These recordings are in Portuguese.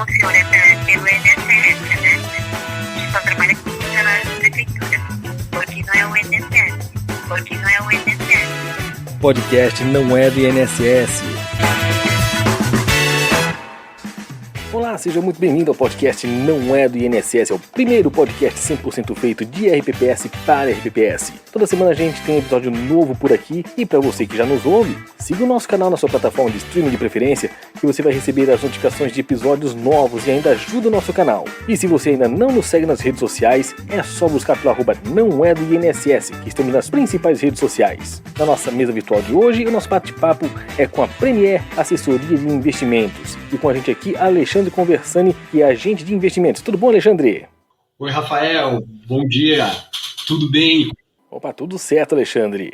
funciona pelo INSS, né? A gente só trabalha com funcionários da prefeitura, porque não é o INSS. Porque não é o INSS. Podcast não é do INSS. Olá, seja muito bem-vindo ao podcast Não é do INSS, é o primeiro podcast 100% feito de RPPS para RPPS. Toda semana a gente tem um episódio novo por aqui e para você que já nos ouve, siga o nosso canal na sua plataforma de streaming de preferência que você vai receber as notificações de episódios novos e ainda ajuda o nosso canal. E se você ainda não nos segue nas redes sociais, é só buscar pelo @não é do INSS, que estamos nas principais redes sociais. Na nossa mesa virtual de hoje, o nosso bate-papo é com a Premier Assessoria de Investimentos e com a gente aqui, Alexandre Conversani, que é agente de investimentos. Tudo bom, Alexandre? Oi, Rafael. Bom dia. Tudo bem? Opa, tudo certo, Alexandre.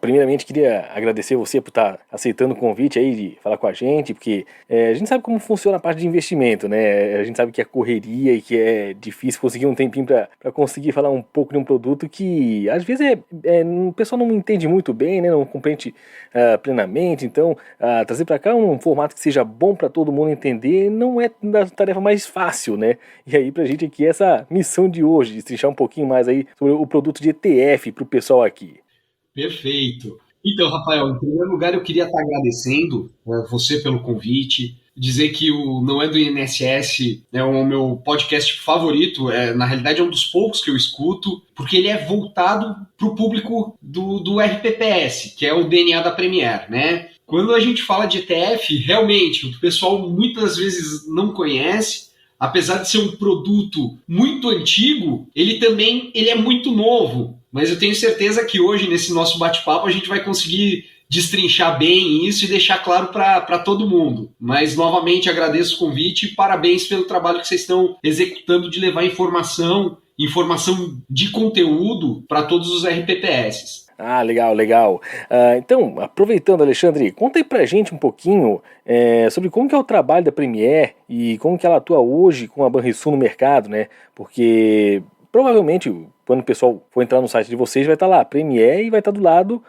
Primeiramente, queria agradecer você por estar aceitando o convite aí de falar com a gente, porque a gente sabe como funciona a parte de investimento, né? A gente sabe que é correria e que é difícil conseguir um tempinho para conseguir falar um pouco de um produto que, às vezes, o pessoal não entende muito bem, né? Não compreende plenamente. Então, trazer para cá um formato que seja bom para todo mundo entender não é a tarefa mais fácil, né? E aí, para a gente aqui, essa missão de hoje, de destrinchar um pouquinho mais aí sobre o produto de ETF, para o pessoal aqui. Perfeito. Então, Rafael, em primeiro lugar eu queria estar agradecendo você pelo convite, dizer que o Não é do INSS é o meu podcast favorito, na realidade é um dos poucos que eu escuto, porque ele é voltado para o público do RPPS, que é o DNA da Premier, né? Quando a gente fala de ETF, realmente, o pessoal muitas vezes não conhece. Apesar de ser um produto muito antigo, ele é muito novo. Mas eu tenho certeza que hoje, nesse nosso bate-papo, a gente vai conseguir destrinchar bem isso e deixar claro para todo mundo. Mas, novamente, agradeço o convite e parabéns pelo trabalho que vocês estão executando de levar informação de conteúdo para todos os RPPS. Legal. Então, aproveitando, Alexandre, conta aí pra gente um pouquinho sobre como que é o trabalho da Premier e como que ela atua hoje com a Banrisul no mercado, né? Porque provavelmente, quando o pessoal for entrar no site de vocês, vai estar lá a Premier e vai estar do lado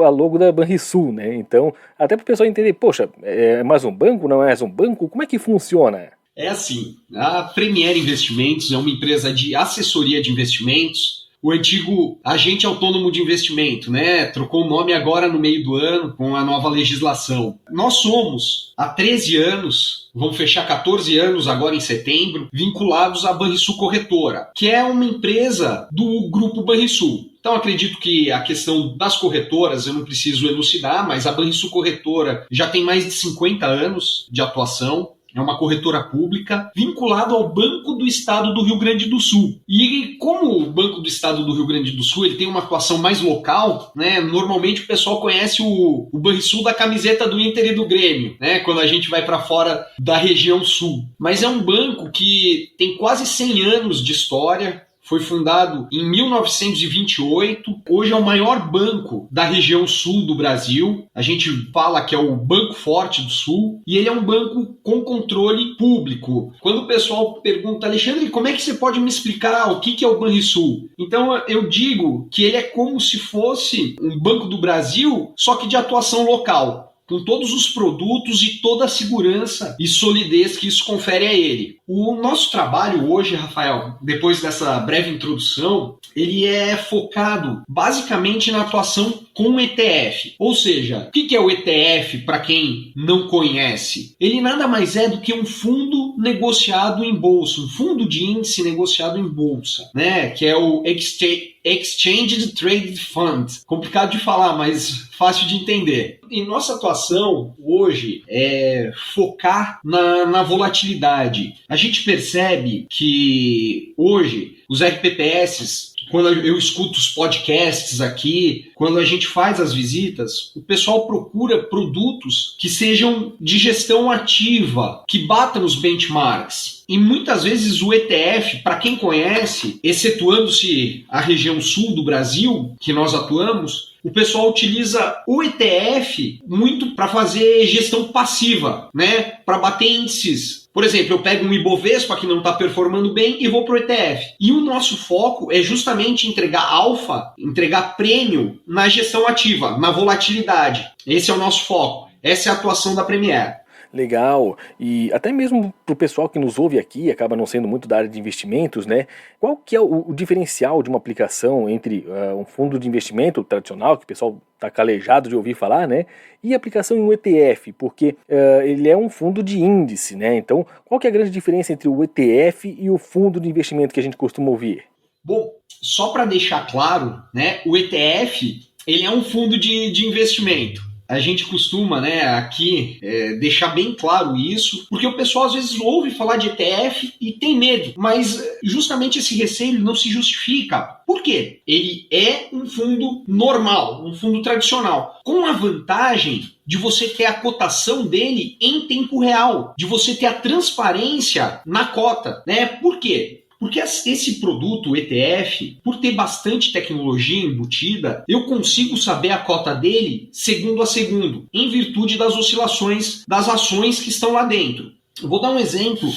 a logo da Banrisul, né? Então, até para o pessoal entender, poxa, é mais um banco, não é mais um banco? Como é que funciona? É assim, a Premier Investimentos é uma empresa de assessoria de investimentos, o antigo agente autônomo de investimento, né? Trocou o nome agora no meio do ano com a nova legislação. Nós somos, há 13 anos, vamos fechar 14 anos agora em setembro, vinculados à Banrisul Corretora, que é uma empresa do grupo Banrisul. Então acredito que a questão das corretoras eu não preciso elucidar, mas a Banrisul Corretora já tem mais de 50 anos de atuação. É uma corretora pública vinculada ao Banco do Estado do Rio Grande do Sul. E como o Banco do Estado do Rio Grande do Sul ele tem uma atuação mais local, né? Normalmente o pessoal conhece o Banrisul da camiseta do Inter e do Grêmio, né? Quando a gente vai para fora da região sul. Mas é um banco que tem quase 100 anos de história. Foi fundado em 1928, hoje é o maior banco da região sul do Brasil. A gente fala que é o Banco Forte do Sul e ele é um banco com controle público. Quando o pessoal pergunta, Alexandre, como é que você pode me explicar o que é o Banrisul? Então eu digo que ele é como se fosse um Banco do Brasil, só que de atuação local, com todos os produtos e toda a segurança e solidez que isso confere a ele. O nosso trabalho hoje, Rafael, depois dessa breve introdução, ele é focado basicamente na atuação com o ETF. Ou seja, o que é o ETF para quem não conhece? Ele nada mais é do que um fundo negociado em bolsa, um fundo de índice negociado em bolsa, né? Que é o Exchange Traded Fund. Complicado de falar, mas fácil de entender. E nossa atuação hoje é focar na volatilidade. A gente percebe que hoje os RPPS, quando eu escuto os podcasts aqui, quando a gente faz as visitas, o pessoal procura produtos que sejam de gestão ativa, que batam os benchmarks. E muitas vezes o ETF, para quem conhece, excetuando-se a região sul do Brasil, que nós atuamos, o pessoal utiliza o ETF muito para fazer gestão passiva, né? Para bater índices. Por exemplo, eu pego um Ibovespa que não está performando bem e vou para o ETF. E o nosso foco é justamente entregar alfa, entregar prêmio na gestão ativa, na volatilidade. Esse é o nosso foco. Essa é a atuação da Premier. Legal, e até mesmo para o pessoal que nos ouve aqui, acaba não sendo muito da área de investimentos, né? Qual que é o diferencial de uma aplicação entre um fundo de investimento tradicional, que o pessoal está calejado de ouvir falar, né? E aplicação em um ETF, porque ele é um fundo de índice, né? Então, qual que é a grande diferença entre o ETF e o fundo de investimento que a gente costuma ouvir? Bom, só para deixar claro, né, o ETF ele é um fundo de investimento. A gente costuma, né, aqui deixar bem claro isso, porque o pessoal às vezes ouve falar de ETF e tem medo, mas justamente esse receio não se justifica. Por quê? Ele é um fundo normal, um fundo tradicional, com a vantagem de você ter a cotação dele em tempo real, de você ter a transparência na cota, né? Por quê? Porque esse produto, o ETF, por ter bastante tecnologia embutida, eu consigo saber a cota dele segundo a segundo, em virtude das oscilações das ações que estão lá dentro. Eu vou dar um exemplo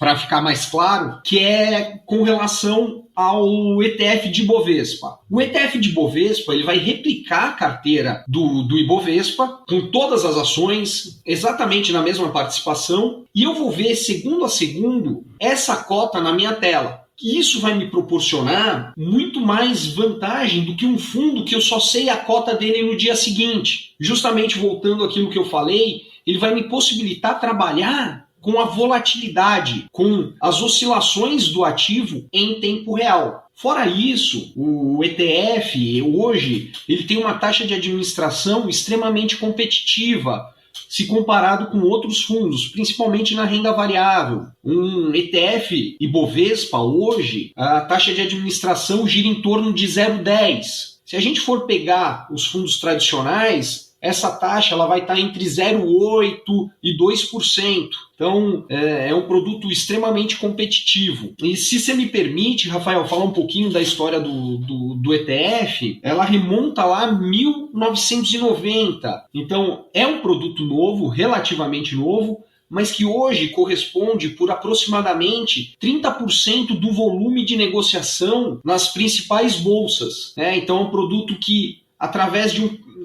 para ficar mais claro, que é com relação ao ETF de Ibovespa. O ETF de Ibovespa ele vai replicar a carteira do Ibovespa com todas as ações, exatamente na mesma participação, e eu vou ver segundo a segundo essa cota na minha tela. Isso vai me proporcionar muito mais vantagem do que um fundo que eu só sei a cota dele no dia seguinte. Justamente voltando àquilo que eu falei, ele vai me possibilitar trabalhar com a volatilidade, com as oscilações do ativo em tempo real. Fora isso, o ETF hoje ele tem uma taxa de administração extremamente competitiva, se comparado com outros fundos, principalmente na renda variável. Um ETF Ibovespa hoje, a taxa de administração gira em torno de 0,10. Se a gente for pegar os fundos tradicionais, essa taxa ela vai estar entre 0,8% e 2%. Então, é um produto extremamente competitivo. E se você me permite, Rafael, falar um pouquinho da história do ETF, ela remonta lá a 1990. Então, é um produto novo, relativamente novo, mas que hoje corresponde por aproximadamente 30% do volume de negociação nas principais bolsas, né? Então, é um produto que, através de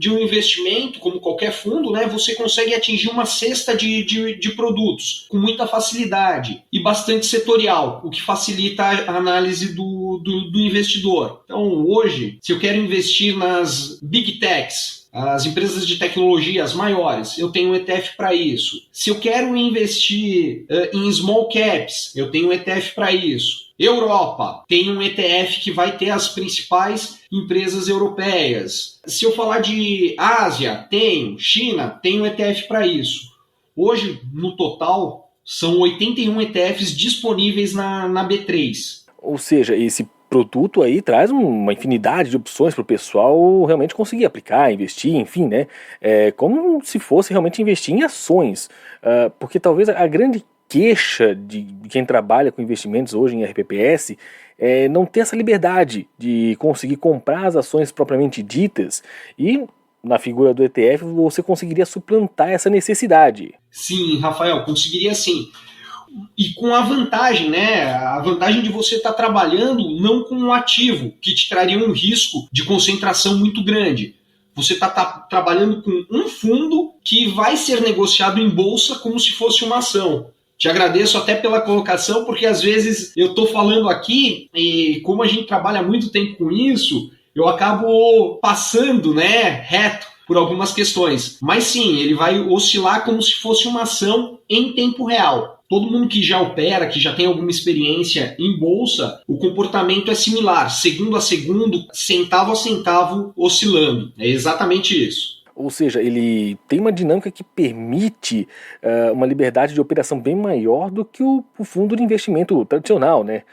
um investimento, como qualquer fundo, né, você consegue atingir uma cesta de produtos com muita facilidade e bastante setorial, o que facilita a análise do investidor. Então, hoje, se eu quero investir nas Big Techs, as empresas de tecnologia as maiores, eu tenho um ETF para isso. Se eu quero investir em small caps, eu tenho um ETF para isso. Europa, tem um ETF que vai ter as principais empresas europeias. Se eu falar de Ásia, tenho. China, tem um ETF para isso. Hoje, no total, são 81 ETFs disponíveis na B3. Ou seja, esse produto aí traz uma infinidade de opções para o pessoal realmente conseguir aplicar, investir, enfim, né? É como se fosse realmente investir em ações. Porque talvez a grande queixa de quem trabalha com investimentos hoje em RPPS é não ter essa liberdade de conseguir comprar as ações propriamente ditas, e na figura do ETF você conseguiria suplantar essa necessidade. Sim, Rafael, conseguiria sim. E com a vantagem, né? A vantagem de você estar trabalhando não com um ativo que te traria um risco de concentração muito grande. Você está trabalhando com um fundo que vai ser negociado em bolsa como se fosse uma ação. Te agradeço até pela colocação, porque às vezes eu estou falando aqui e como a gente trabalha muito tempo com isso, eu acabo passando, né, reto por algumas questões. Mas sim, ele vai oscilar como se fosse uma ação em tempo real. Todo mundo que já opera, que já tem alguma experiência em bolsa, o comportamento é similar, segundo a segundo, centavo a centavo, oscilando. É exatamente isso. Ou seja, ele tem uma dinâmica que permite uma liberdade de operação bem maior do que o fundo de investimento tradicional, né?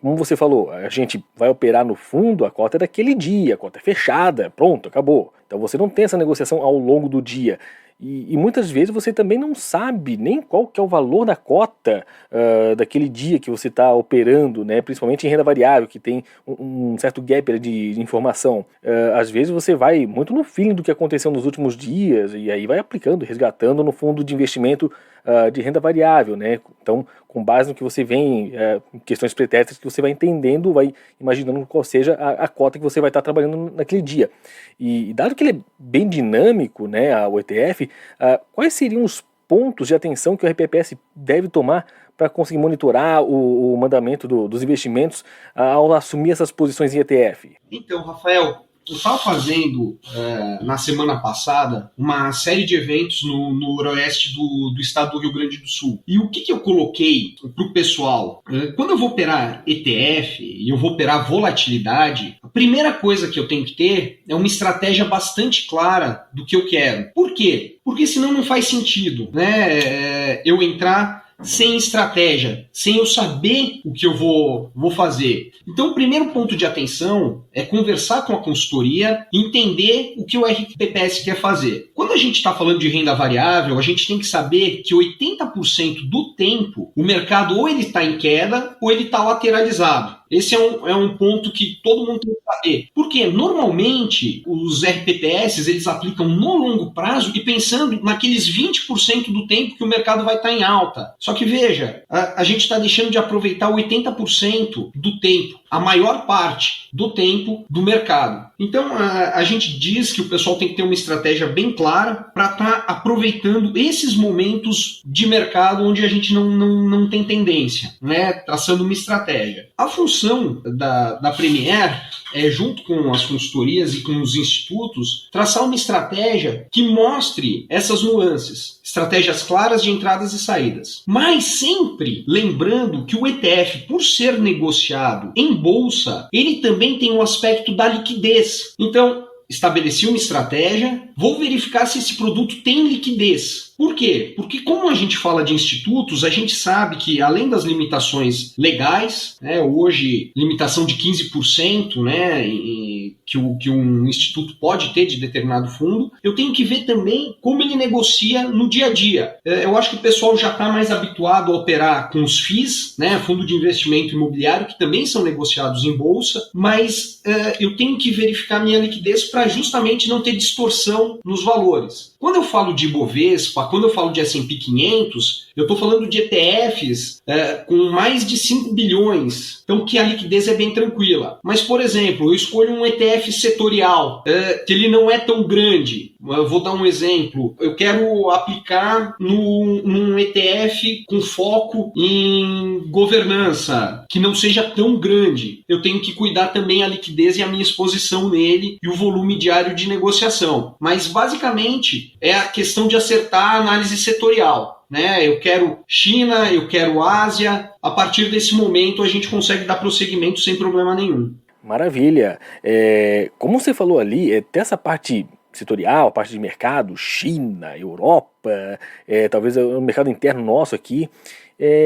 Como você falou, a gente vai operar no fundo, a cota é daquele dia, a cota é fechada, pronto, acabou. Então você não tem essa negociação ao longo do dia. E muitas vezes você também não sabe nem qual que é o valor da cota daquele dia que você está operando, né? Principalmente em renda variável, que tem um certo gap de informação. Às vezes você vai muito no feeling do que aconteceu nos últimos dias e aí vai aplicando, resgatando no fundo de investimento de renda variável, né? Então, com base no que você vem, em questões pretéritas que você vai entendendo, vai imaginando qual seja a cota que você vai estar trabalhando naquele dia. E dado que ele é bem dinâmico, né, o ETF, quais seriam os pontos de atenção que o RPPS deve tomar para conseguir monitorar o mandamento dos investimentos ao assumir essas posições em ETF? Então, Rafael, eu estava fazendo, na semana passada, uma série de eventos no noroeste do estado do Rio Grande do Sul. E o que eu coloquei para o pessoal? Quando eu vou operar ETF e eu vou operar volatilidade, a primeira coisa que eu tenho que ter é uma estratégia bastante clara do que eu quero. Por quê? Porque senão não faz sentido, né? Eu entrar sem estratégia, sem eu saber o que eu vou fazer. Então, o primeiro ponto de atenção é conversar com a consultoria e entender o que o RPPS quer fazer. Quando a gente está falando de renda variável, a gente tem que saber que 80% do tempo o mercado ou ele está em queda ou ele está lateralizado. Esse é um ponto que todo mundo tem que saber. Porque, normalmente, os RPPS eles aplicam no longo prazo e pensando naqueles 20% do tempo que o mercado vai estar em alta. Só que, veja, a gente está deixando de aproveitar 80% do tempo, a maior parte do tempo do mercado. Então, a gente diz que o pessoal tem que ter uma estratégia bem clara para estar aproveitando esses momentos de mercado onde a gente não tem tendência, né? Traçando uma estratégia. A função da Premier é, junto com as consultorias e com os institutos, traçar uma estratégia que mostre essas nuances, estratégias claras de entradas e saídas. Mas sempre lembrando que o ETF, por ser negociado em bolsa, ele também tem um aspecto da liquidez. Então, estabeleci uma estratégia, vou verificar se esse produto tem liquidez. Por quê? Porque como a gente fala de institutos, a gente sabe que além das limitações legais, né, hoje limitação de 15%, né, que um instituto pode ter de determinado fundo, eu tenho que ver também como ele negocia no dia a dia. Eu acho que o pessoal já está mais habituado a operar com os FIIs, né, fundo de investimento imobiliário, que também são negociados em bolsa, mas eu tenho que verificar minha liquidez para justamente não ter distorção nos valores. Quando eu falo de Ibovespa, quando eu falo de S&P 500, eu estou falando de ETFs com mais de 5 bilhões, então que a liquidez é bem tranquila. Mas, por exemplo, eu escolho um ETF setorial, que ele não é tão grande. Eu vou dar um exemplo. Eu quero aplicar num ETF com foco em governança, que não seja tão grande. Eu tenho que cuidar também a liquidez e a minha exposição nele e o volume diário de negociação. Mas, basicamente, é a questão de acertar a análise setorial. Né? Eu quero China, eu quero Ásia. A partir desse momento, a gente consegue dar prosseguimento sem problema nenhum. Maravilha. Como você falou ali, tem essa parte setorial, parte de mercado, China, Europa, talvez o mercado interno nosso aqui.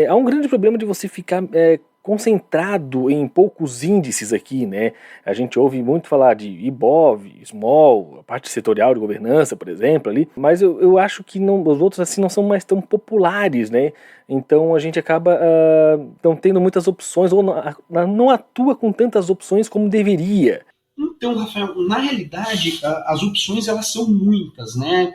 Há um grande problema de você ficar concentrado em poucos índices aqui, né? A gente ouve muito falar de IBOV, Small, a parte setorial de governança, por exemplo, ali, mas eu acho que os outros assim não são mais tão populares, né? Então a gente acaba não tendo muitas opções ou não atua com tantas opções como deveria. Então, Rafael, na realidade, as opções elas são muitas, né?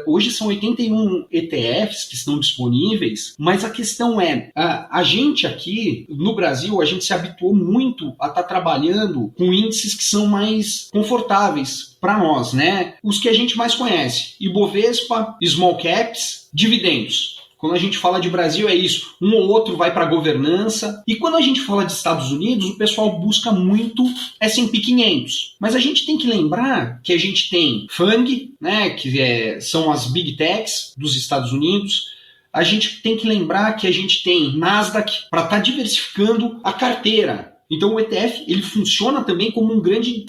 Hoje são 81 ETFs que estão disponíveis, mas a questão é, a gente aqui no Brasil, a gente se habituou muito a estar trabalhando com índices que são mais confortáveis para nós, né? Os que a gente mais conhece, Ibovespa, Small Caps, dividendos. Quando a gente fala de Brasil é isso, um ou outro vai para governança. E quando a gente fala de Estados Unidos, o pessoal busca muito S&P 500. Mas a gente tem que lembrar que a gente tem FANG, né, que são as Big Techs dos Estados Unidos. A gente tem que lembrar que a gente tem Nasdaq para estar diversificando a carteira. Então o ETF ele funciona também como um grande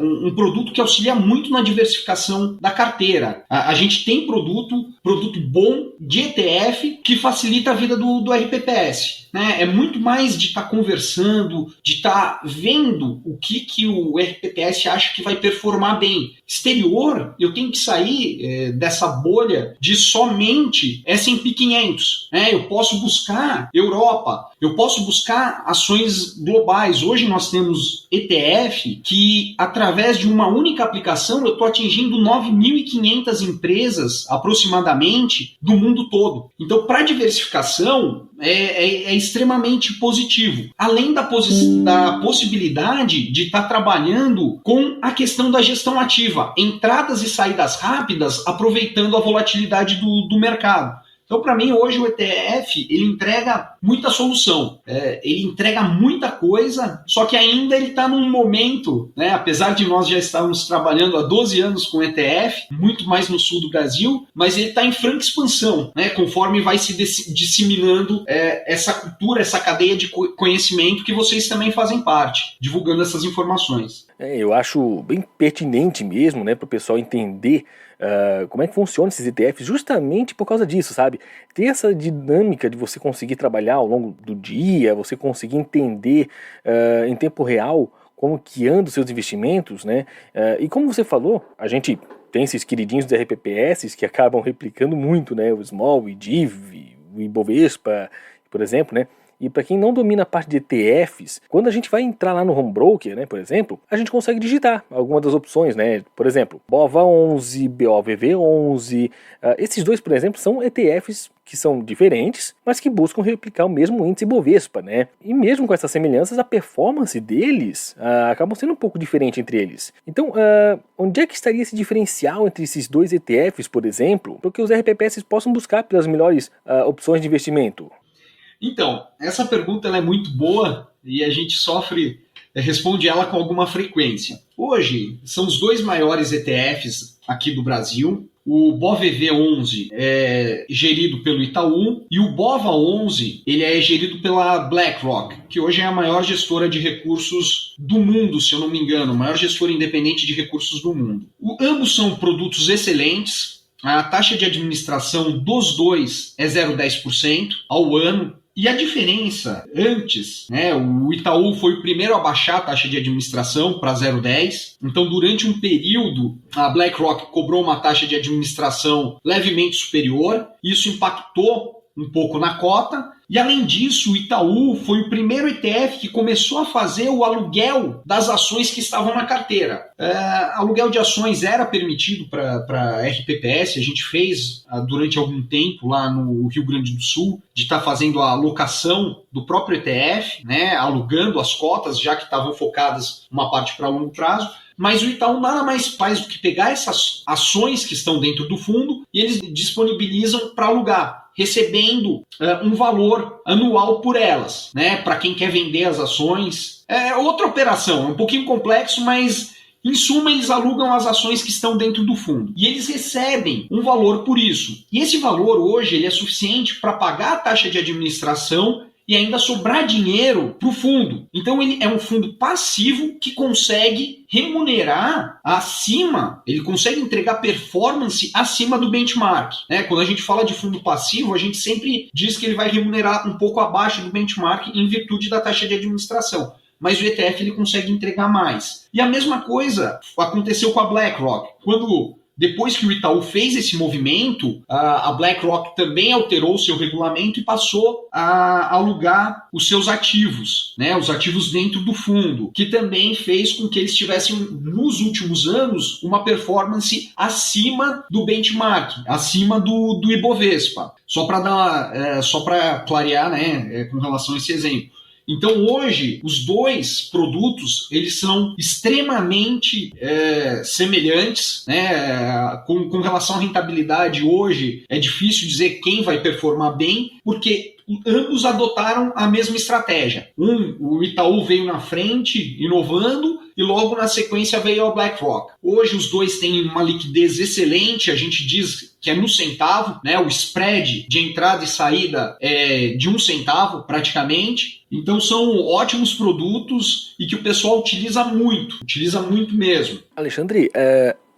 um produto que auxilia muito na diversificação da carteira. A gente tem produto bom de ETF que facilita a vida do RPPS. Né? É muito mais de estar conversando, de estar vendo o que o RPPS acha que vai performar bem. Exterior, eu tenho que sair dessa bolha de somente S&P 500. Né? Eu posso buscar Europa, eu posso buscar ações globais. Hoje nós temos ETF que, através de uma única aplicação, eu estou atingindo 9.500 empresas, aproximadamente, do mundo todo. Então, para diversificação, é extremamente positivo. Além da possibilidade de estar trabalhando com a questão da gestão ativa, entradas e saídas rápidas, aproveitando a volatilidade do mercado. Então, para mim, hoje o ETF, ele entrega muita solução, ele entrega muita coisa, só que ainda ele está num momento, né, apesar de nós já estarmos trabalhando há 12 anos com ETF, muito mais no sul do Brasil, mas ele está em franca expansão, né, conforme vai se disseminando essa cultura, essa cadeia de conhecimento que vocês também fazem parte, divulgando essas informações. Eu acho bem pertinente mesmo, né, para o pessoal entender como é que funciona esses ETFs, justamente por causa disso, sabe? Ter essa dinâmica de você conseguir trabalhar ao longo do dia, você conseguir entender em tempo real como que andam os seus investimentos, né? E como você falou, a gente tem esses queridinhos dos RPPS que acabam replicando muito, né? O Small, o IDIV, o Ibovespa, por exemplo, né? E para quem não domina a parte de ETFs, quando a gente vai entrar lá no home broker, né, por exemplo, a gente consegue digitar alguma das opções, né? Por exemplo, BOVA11, BOVV11, esses dois, por exemplo, são ETFs que são diferentes, mas que buscam replicar o mesmo índice Bovespa, né? E mesmo com essas semelhanças, a performance deles acabam sendo um pouco diferente entre eles. Então, onde é que estaria esse diferencial entre esses dois ETFs, por exemplo, para que os RPPS possam buscar pelas melhores opções de investimento? Então, essa pergunta ela é muito boa e a gente responde ela com alguma frequência. Hoje, são os dois maiores ETFs aqui do Brasil. O BOVV11 é gerido pelo Itaú e o BOVA11 ele é gerido pela BlackRock, que hoje é a maior gestora de recursos do mundo, se eu não me engano, a maior gestora independente de recursos do mundo. Ambos são produtos excelentes. A taxa de administração dos dois é 0,10% ao ano. E a diferença, antes, né, o Itaú foi o primeiro a baixar a taxa de administração para 0,10. Então, durante um período, a BlackRock cobrou uma taxa de administração levemente superior. Isso impactou um pouco na cota. E, além disso, o Itaú foi o primeiro ETF que começou a fazer o aluguel das ações que estavam na carteira. Aluguel de ações era permitido para RPPS, a gente fez durante algum tempo lá no Rio Grande do Sul, de estar fazendo a alocação do próprio ETF, né, alugando as cotas, já que estavam focadas uma parte para longo prazo. Mas o Itaú nada mais faz do que pegar essas ações que estão dentro do fundo e eles disponibilizam para alugar, recebendo um valor anual por elas, né? Para quem quer vender as ações. É outra operação, é um pouquinho complexo, mas em suma eles alugam as ações que estão dentro do fundo. E eles recebem um valor por isso. E esse valor hoje ele é suficiente para pagar a taxa de administração e ainda sobrar dinheiro para o fundo. Então ele é um fundo passivo que consegue remunerar acima, ele consegue entregar performance acima do benchmark. Né? Quando a gente fala de fundo passivo, a gente sempre diz que ele vai remunerar um pouco abaixo do benchmark em virtude da taxa de administração. Mas o ETF ele consegue entregar mais. E a mesma coisa aconteceu com a BlackRock. Depois que o Itaú fez esse movimento, a BlackRock também alterou o seu regulamento e passou a alugar os seus ativos, né, os ativos dentro do fundo, que também fez com que eles tivessem, nos últimos anos, uma performance acima do benchmark, acima do Ibovespa. Só para clarear, né, com relação a esse exemplo. Então hoje os dois produtos eles são extremamente semelhantes, né? Com relação à rentabilidade hoje é difícil dizer quem vai performar bem, porque ambos adotaram a mesma estratégia. O Itaú veio na frente, inovando, e logo na sequência veio a BlackRock. Hoje os dois têm uma liquidez excelente, a gente diz que é no centavo, né? O spread de entrada e saída é de 1 centavo praticamente. Então são ótimos produtos e que o pessoal utiliza muito mesmo. Alexandre,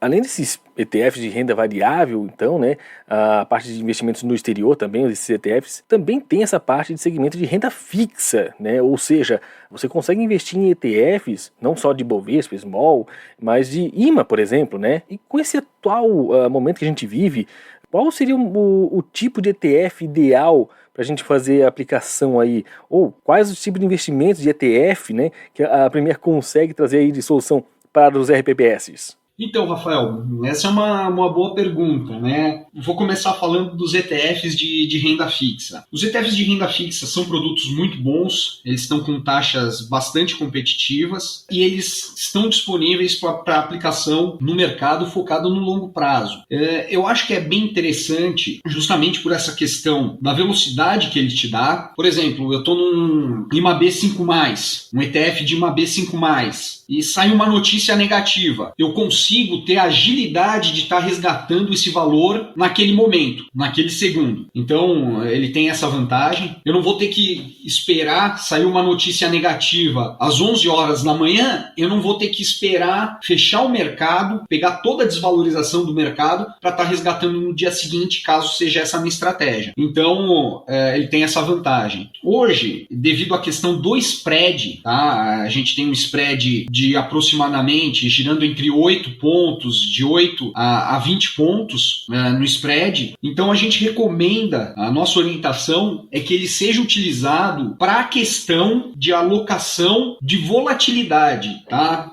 além desses ETFs de renda variável, então, né, a parte de investimentos no exterior também, esses ETFs, também tem essa parte de segmento de renda fixa, né, ou seja, você consegue investir em ETFs, não só de Bovespa, Small, mas de IMA, por exemplo, né, e com esse atual momento que a gente vive, qual seria o tipo de ETF ideal para a gente fazer a aplicação aí, ou quais os tipos de investimentos de ETF, né, que a Premier consegue trazer aí de solução para os RPPS? Então, Rafael, essa é uma boa pergunta, né? Vou começar falando dos ETFs de renda fixa. Os ETFs de renda fixa são produtos muito bons, eles estão com taxas bastante competitivas e eles estão disponíveis para aplicação no mercado focado no longo prazo. Eu acho que é bem interessante justamente por essa questão da velocidade que ele te dá. Por exemplo, eu estou num IMAB5+, um ETF de IMAB5+, e sai uma notícia negativa. Eu consigo ter a agilidade de estar resgatando esse valor naquele momento, naquele segundo. Então, ele tem essa vantagem. Eu não vou ter que esperar sair uma notícia negativa às 11 horas da manhã, eu não vou ter que esperar fechar o mercado, pegar toda a desvalorização do mercado para estar resgatando no dia seguinte, caso seja essa a minha estratégia. Então, ele tem essa vantagem. Hoje, devido à questão do spread, tá? A gente tem um spread de aproximadamente girando entre 8 pontos, de 8 a 20 pontos no spread. Então a gente recomenda, a nossa orientação é que ele seja utilizado para a questão de alocação de volatilidade, tá?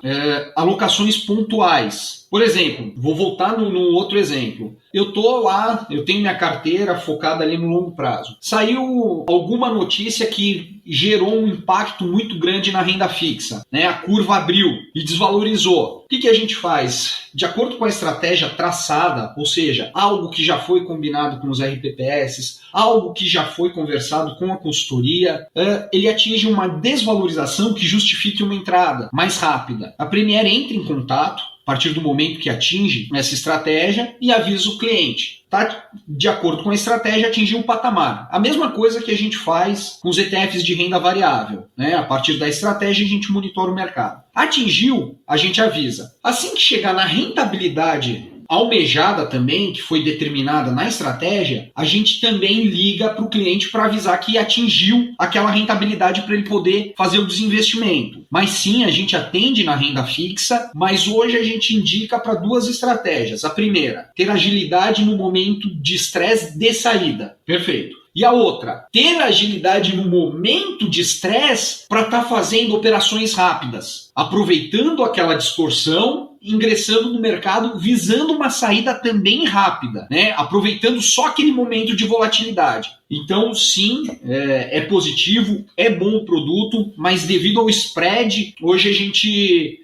Alocações pontuais. Por exemplo, vou voltar no outro exemplo. Eu tô lá, eu tenho minha carteira focada ali no longo prazo. Saiu alguma notícia que gerou um impacto muito grande na renda fixa, né? A curva abriu e desvalorizou. O que a gente faz? De acordo com a estratégia traçada, ou seja, algo que já foi combinado com os RPPS, algo que já foi conversado com a consultoria, ele atinge uma desvalorização que justifique uma entrada mais rápida. A Premier entra em contato a partir do momento que atinge essa estratégia e avisa o cliente. Tá? De acordo com a estratégia, atingir um patamar. A mesma coisa que a gente faz com os ETFs de renda variável, né? A partir da estratégia, a gente monitora o mercado. Atingiu, a gente avisa. Assim que chegar na rentabilidade almejada também, que foi determinada na estratégia, a gente também liga para o cliente para avisar que atingiu aquela rentabilidade para ele poder fazer o desinvestimento. Mas sim, a gente atende na renda fixa, mas hoje a gente indica para duas estratégias. A primeira, ter agilidade no momento de estresse de saída. Perfeito. E a outra, ter agilidade no momento de estresse para estar fazendo operações rápidas, aproveitando aquela distorção, ingressando no mercado, visando uma saída também rápida, né? Aproveitando só aquele momento de volatilidade. Então, sim, é positivo, é bom o produto, mas devido ao spread, hoje a gente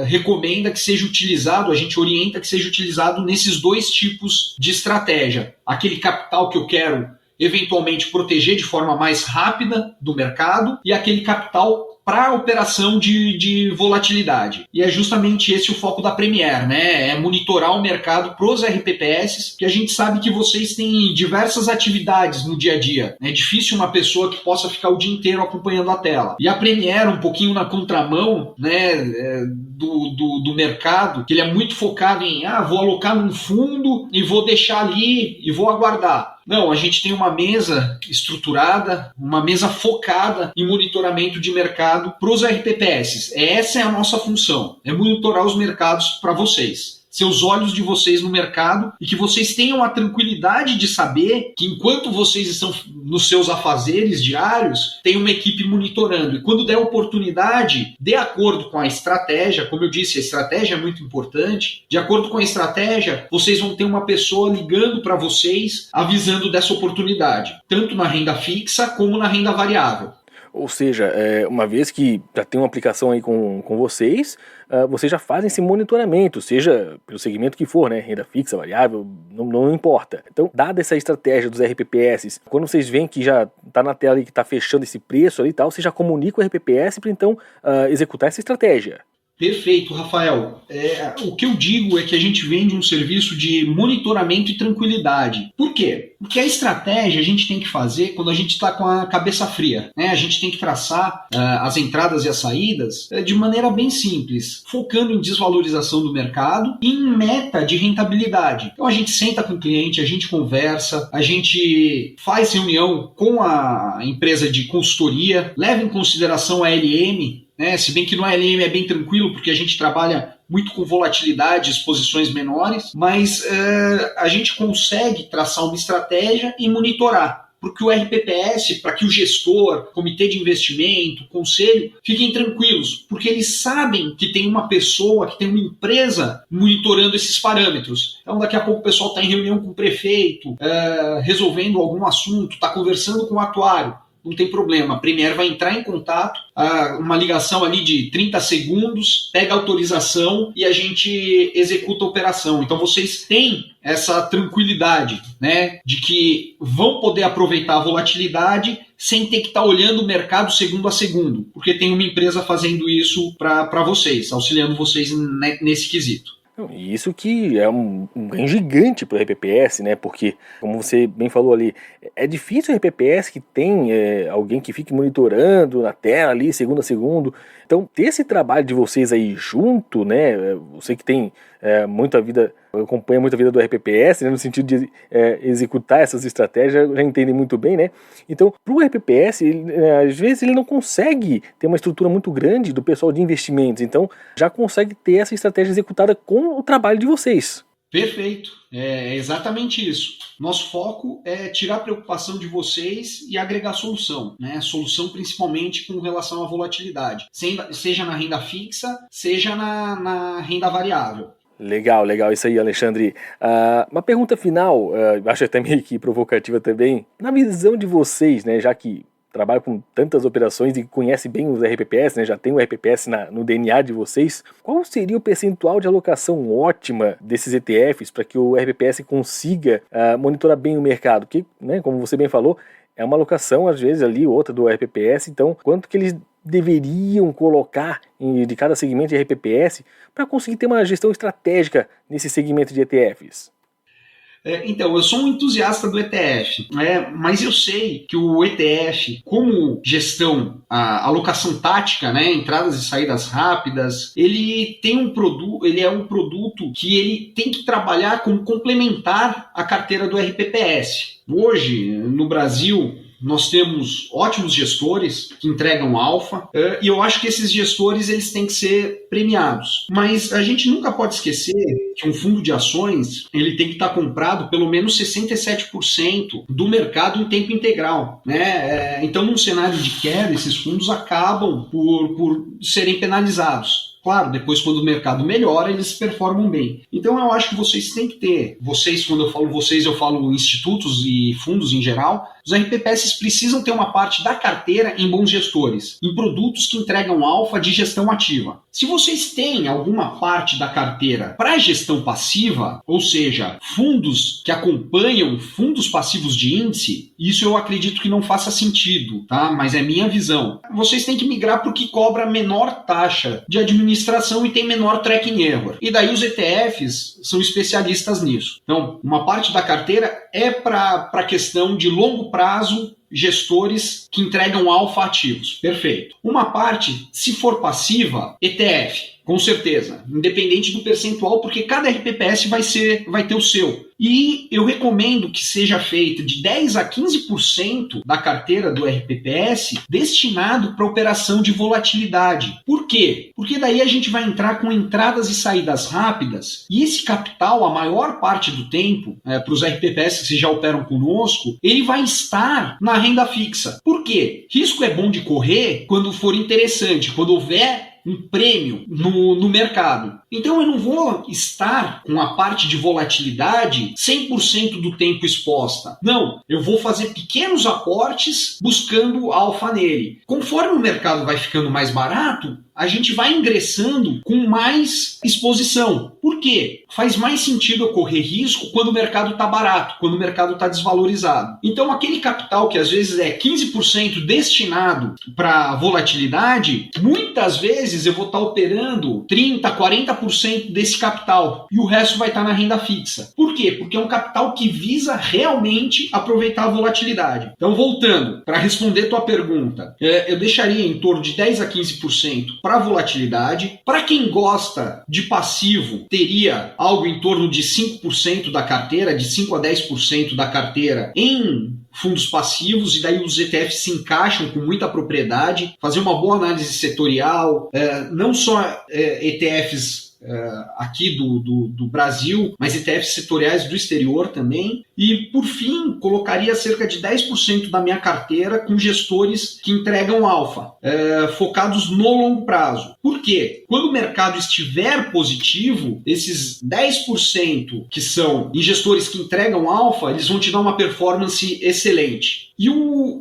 recomenda que seja utilizado, a gente orienta que seja utilizado nesses dois tipos de estratégia. Aquele capital que eu quero eventualmente proteger de forma mais rápida do mercado e aquele capital para a operação de volatilidade. E é justamente esse o foco da Premier, né? É monitorar o mercado para os RPPS, que a gente sabe que vocês têm diversas atividades no dia a dia. É difícil uma pessoa que possa ficar o dia inteiro acompanhando a tela. E a Premier, um pouquinho na contramão, né, do mercado, que ele é muito focado em vou alocar num fundo e vou deixar ali e vou aguardar. Não, a gente tem uma mesa estruturada, uma mesa focada em monitoramento de mercado para os RPPS. Essa é a nossa função, é monitorar os mercados para vocês. Ser os olhos de vocês no mercado e que vocês tenham a tranquilidade de saber que enquanto vocês estão nos seus afazeres diários, tem uma equipe monitorando. E quando der oportunidade, de acordo com a estratégia, como eu disse, a estratégia é muito importante, de acordo com a estratégia, vocês vão ter uma pessoa ligando para vocês, avisando dessa oportunidade, tanto na renda fixa como na renda variável. Ou seja, uma vez que já tem uma aplicação aí com vocês, vocês já fazem esse monitoramento, seja pelo segmento que for, né? Renda fixa, variável, não importa. Então, dada essa estratégia dos RPPS, quando vocês veem que já está na tela e que está fechando esse preço ali e tal, você já comunica o RPPS para então executar essa estratégia. Perfeito, Rafael. O que eu digo é que a gente vende um serviço de monitoramento e tranquilidade. Por quê? Porque a estratégia a gente tem que fazer quando a gente está com a cabeça fria, né? A gente tem que traçar as entradas e as saídas de maneira bem simples, focando em desvalorização do mercado e em meta de rentabilidade. Então a gente senta com o cliente, a gente conversa, a gente faz reunião com a empresa de consultoria, leva em consideração a LM, se bem que no ALM é bem tranquilo, porque a gente trabalha muito com volatilidade, exposições menores, mas a gente consegue traçar uma estratégia e monitorar. porque o RPPS, para que o gestor, comitê de investimento, conselho, fiquem tranquilos, porque eles sabem que tem uma pessoa, que tem uma empresa monitorando esses parâmetros. Então, daqui a pouco o pessoal está em reunião com o prefeito, resolvendo algum assunto, está conversando com o atuário. Não tem problema, a Premier vai entrar em contato, uma ligação ali de 30 segundos, pega a autorização e a gente executa a operação. Então vocês têm essa tranquilidade, né, de que vão poder aproveitar a volatilidade sem ter que estar olhando o mercado segundo a segundo, porque tem uma empresa fazendo isso para vocês, auxiliando vocês nesse quesito. E isso que é um ganho gigante para o RPPS, né? Porque, como você bem falou ali, é difícil o RPPS que tem alguém que fique monitorando na tela ali, segundo a segundo. Então, ter esse trabalho de vocês aí junto, né? Você que tem muita vida, acompanha muita vida do RPPS, né? No sentido de executar essas estratégias, já entende muito bem, né? Então, para o RPPS, às vezes ele não consegue ter uma estrutura muito grande do pessoal de investimentos. Então, já consegue ter essa estratégia executada com o trabalho de vocês. Perfeito, é exatamente isso. Nosso foco é tirar a preocupação de vocês e agregar solução, né? Solução principalmente com relação à volatilidade, seja na renda fixa, seja na renda variável. Legal isso aí, Alexandre. Uma pergunta final, acho até meio que provocativa também. Na visão de vocês, né, já que trabalha com tantas operações e conhece bem os RPPS, né, já tem o RPPS no DNA de vocês, qual seria o percentual de alocação ótima desses ETFs para que o RPPS consiga monitorar bem o mercado? Que, né, como você bem falou, é uma alocação, às vezes, ali, outra do RPPS, então quanto que eles deveriam colocar de cada segmento de RPPS para conseguir ter uma gestão estratégica nesse segmento de ETFs? Então, eu sou um entusiasta do ETF, mas eu sei que o ETF, como gestão, a alocação tática, né, entradas e saídas rápidas, ele é um produto que ele tem que trabalhar como complementar à carteira do RPPS. Hoje, no Brasil, nós temos ótimos gestores que entregam alfa e eu acho que esses gestores eles têm que ser premiados. Mas a gente nunca pode esquecer que um fundo de ações ele tem que estar comprado pelo menos 67% do mercado em tempo integral, né? Então, num cenário de queda, esses fundos acabam por serem penalizados. Claro, depois quando o mercado melhora, eles performam bem. Então eu acho que vocês têm que ter, quando eu falo vocês, eu falo institutos e fundos em geral, os RPPS precisam ter uma parte da carteira em bons gestores, em produtos que entregam alfa de gestão ativa. Se vocês têm alguma parte da carteira para gestão passiva, ou seja, fundos que acompanham fundos passivos de índice, isso eu acredito que não faça sentido, tá? Mas é minha visão. Vocês têm que migrar para o que cobra menor taxa de administração e tem menor tracking error. E daí os ETFs são especialistas nisso. Então, uma parte da carteira é para a questão de longo prazo, gestores que entregam alfa ativos. Perfeito. Uma parte, se for passiva, ETF. Com certeza, independente do percentual, porque cada RPPS vai ter o seu. E eu recomendo que seja feito de 10 a 15% da carteira do RPPS destinado para operação de volatilidade. Por quê? Porque daí a gente vai entrar com entradas e saídas rápidas e esse capital, a maior parte do tempo, para os RPPS que já operam conosco, ele vai estar na renda fixa. Por quê? Risco é bom de correr quando for interessante, quando houver um prêmio no mercado. Então eu não vou estar com a parte de volatilidade 100% do tempo exposta. Não, eu vou fazer pequenos aportes buscando alfa nele. Conforme o mercado vai ficando mais barato, a gente vai ingressando com mais exposição. Por quê? Faz mais sentido eu correr risco quando o mercado está barato, quando o mercado está desvalorizado. Então aquele capital que às vezes é 15% destinado para volatilidade, muitas vezes eu vou estar operando 30%, 40% desse capital e o resto vai estar na renda fixa. Por quê? Porque é um capital que visa realmente aproveitar a volatilidade. Então, voltando, para responder tua pergunta, eu deixaria em torno de 10 a 15% para volatilidade. Para quem gosta de passivo, teria algo em torno de 5% da carteira, de 5 a 10% da carteira em fundos passivos, e daí os ETFs se encaixam com muita propriedade, fazer uma boa análise setorial, não só ETFs aqui do Brasil, mas ETFs setoriais do exterior também. E, por fim, colocaria cerca de 10% da minha carteira com gestores que entregam alfa, focados no longo prazo. Por quê? Quando o mercado estiver positivo, esses 10% que são em gestores que entregam alfa, eles vão te dar uma performance excelente.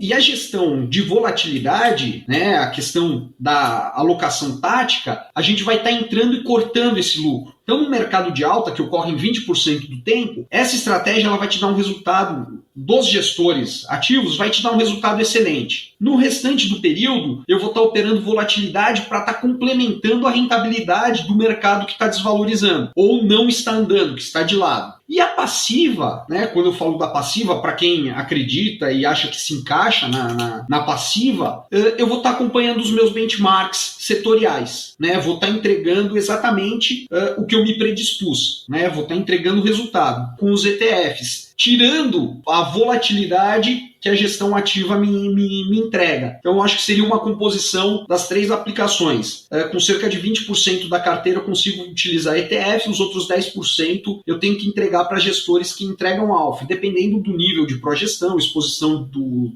E a gestão de volatilidade, né, a questão da alocação tática, a gente vai estar entrando e cortando esse lucro. Então, no mercado de alta, que ocorre em 20% do tempo, essa estratégia ela vai te dar um resultado dos gestores ativos, vai te dar um resultado excelente. No restante do período, eu vou estar operando volatilidade para estar complementando a rentabilidade do mercado que está desvalorizando, ou não está andando, que está de lado. E a passiva, né, quando eu falo da passiva, para quem acredita e acha que se encaixa na passiva, eu vou estar acompanhando os meus benchmarks setoriais, né, vou estar entregando exatamente o que eu me predispus, né, vou estar entregando o resultado com os ETFs, tirando a volatilidade que a gestão ativa me entrega. Então, eu acho que seria uma composição das 3 aplicações. Com cerca de 20% da carteira eu consigo utilizar ETF, os outros 10% eu tenho que entregar para gestores que entregam alfa. Dependendo do nível de progestão, exposição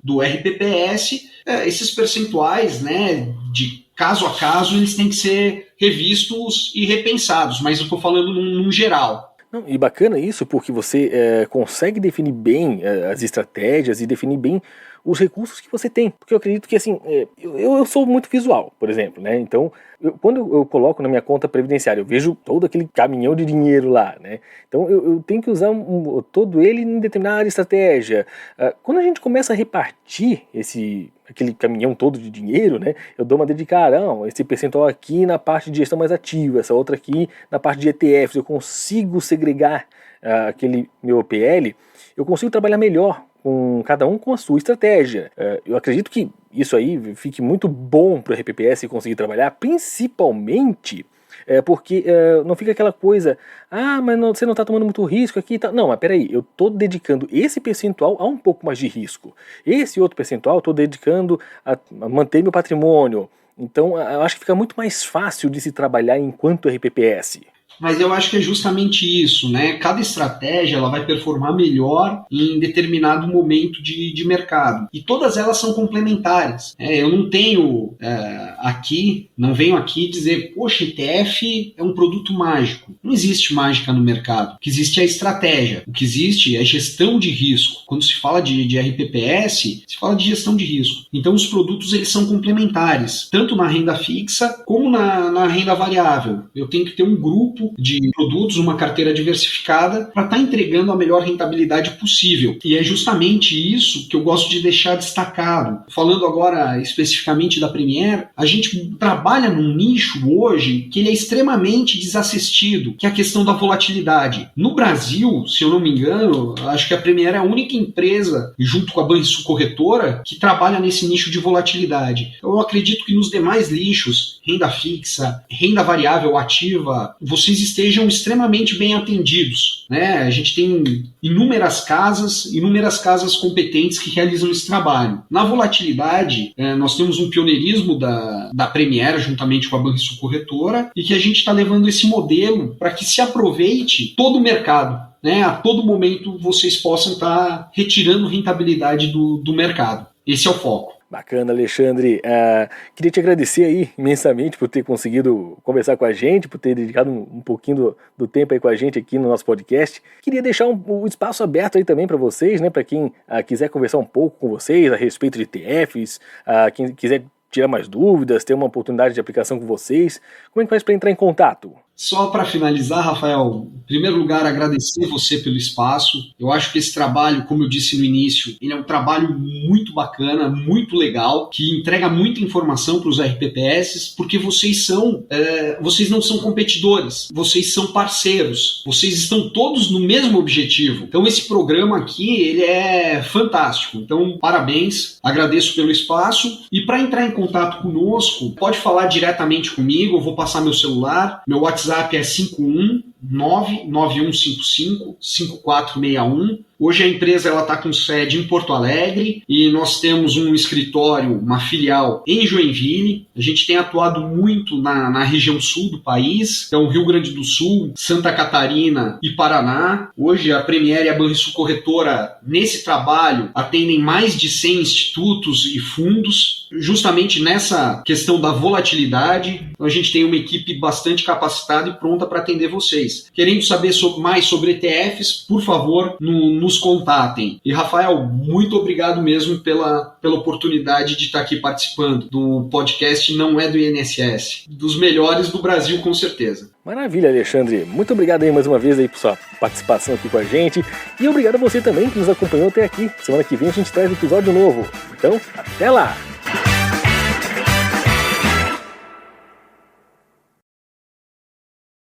do RPPS, esses percentuais, né, de caso a caso, eles têm que ser revistos e repensados, mas eu estou falando num geral. Não, e bacana isso, porque você consegue definir bem as estratégias e definir bem os recursos que você tem. Porque eu acredito que, assim, eu sou muito visual, por exemplo, né? Então, quando eu coloco na minha conta previdenciária, eu vejo todo aquele caminhão de dinheiro lá, né? Então, eu tenho que usar todo ele em determinada estratégia. Quando a gente começa a repartir aquele caminhão todo de dinheiro, né? Eu dou uma dedicação, esse percentual aqui na parte de gestão mais ativa, essa outra aqui na parte de ETFs, eu consigo segregar aquele meu PL, eu consigo trabalhar melhor com cada um com a sua estratégia. Eu acredito que isso aí fique muito bom para o RPPS conseguir trabalhar, principalmente porque não fica aquela coisa, mas você não está tomando muito risco aqui e tal. Não, mas peraí, eu estou dedicando esse percentual a um pouco mais de risco. Esse outro percentual eu estou dedicando a manter meu patrimônio. Então, eu acho que fica muito mais fácil de se trabalhar enquanto RPPS. Mas eu acho que é justamente isso, né? Cada estratégia ela vai performar melhor em determinado momento de mercado. E todas elas são complementares. Eu não tenho não venho aqui dizer, poxa, ETF é um produto mágico. Não existe mágica no mercado. O que existe é a estratégia. O que existe é gestão de risco. Quando se fala de RPPS, se fala de gestão de risco. Então os produtos eles são complementares, tanto na renda fixa como na renda variável. Eu tenho que ter um grupo de produtos, uma carteira diversificada para estar entregando a melhor rentabilidade possível. E é justamente isso que eu gosto de deixar destacado. Falando agora especificamente da Premier, a gente trabalha num nicho hoje que ele é extremamente desassistido, que é a questão da volatilidade. No Brasil, se eu não me engano, acho que a Premier é a única empresa, junto com a Banrisul Corretora, que trabalha nesse nicho de volatilidade. Eu acredito que nos demais nichos, renda fixa, renda variável ativa, vocês estejam extremamente bem atendidos, né? A gente tem inúmeras casas competentes que realizam esse trabalho. Na volatilidade, nós temos um pioneirismo da Premier, juntamente com a Banrisul Corretora, e que a gente está levando esse modelo para que se aproveite todo o mercado, né? A todo momento vocês possam estar retirando rentabilidade do mercado. Esse é o foco. Bacana, Alexandre. Queria te agradecer aí imensamente por ter conseguido conversar com a gente, por ter dedicado um pouquinho do tempo aí com a gente aqui no nosso podcast. Queria deixar um espaço aberto aí também para vocês, né? Para quem quiser conversar um pouco com vocês a respeito de ETFs, quem quiser tirar mais dúvidas, ter uma oportunidade de aplicação com vocês. Como é que faz para entrar em contato? Só para finalizar, Rafael, em primeiro lugar, agradecer você pelo espaço. Eu acho que esse trabalho, como eu disse no início, ele é um trabalho muito bacana, muito legal, que entrega muita informação para os RPPS, porque vocês não são competidores, vocês são parceiros, vocês estão todos no mesmo objetivo. Então esse programa aqui, ele é fantástico. Então, parabéns, agradeço pelo espaço. E para entrar em contato conosco, pode falar diretamente comigo, eu vou passar meu celular, meu WhatsApp é 99155-5461. Hoje a empresa está com sede em Porto Alegre e nós temos um escritório, uma filial em Joinville. A gente tem atuado muito na região sul do país, então Rio Grande do Sul, Santa Catarina e Paraná. Hoje a Premier e a Banrisul Corretora, nesse trabalho, atendem mais de 100 institutos e fundos, justamente nessa questão da volatilidade. Então a gente tem uma equipe bastante capacitada e pronta para atender vocês. Querendo saber mais sobre ETFs, por favor, nos contatem. E Rafael, muito obrigado mesmo pela oportunidade de estar aqui participando do podcast Não é do INSS, dos melhores do Brasil, com certeza. Maravilha, Alexandre. Muito obrigado aí mais uma vez aí por sua participação aqui com a gente. E obrigado a você também que nos acompanhou até aqui. Semana que vem a gente traz um episódio novo. Então, até lá!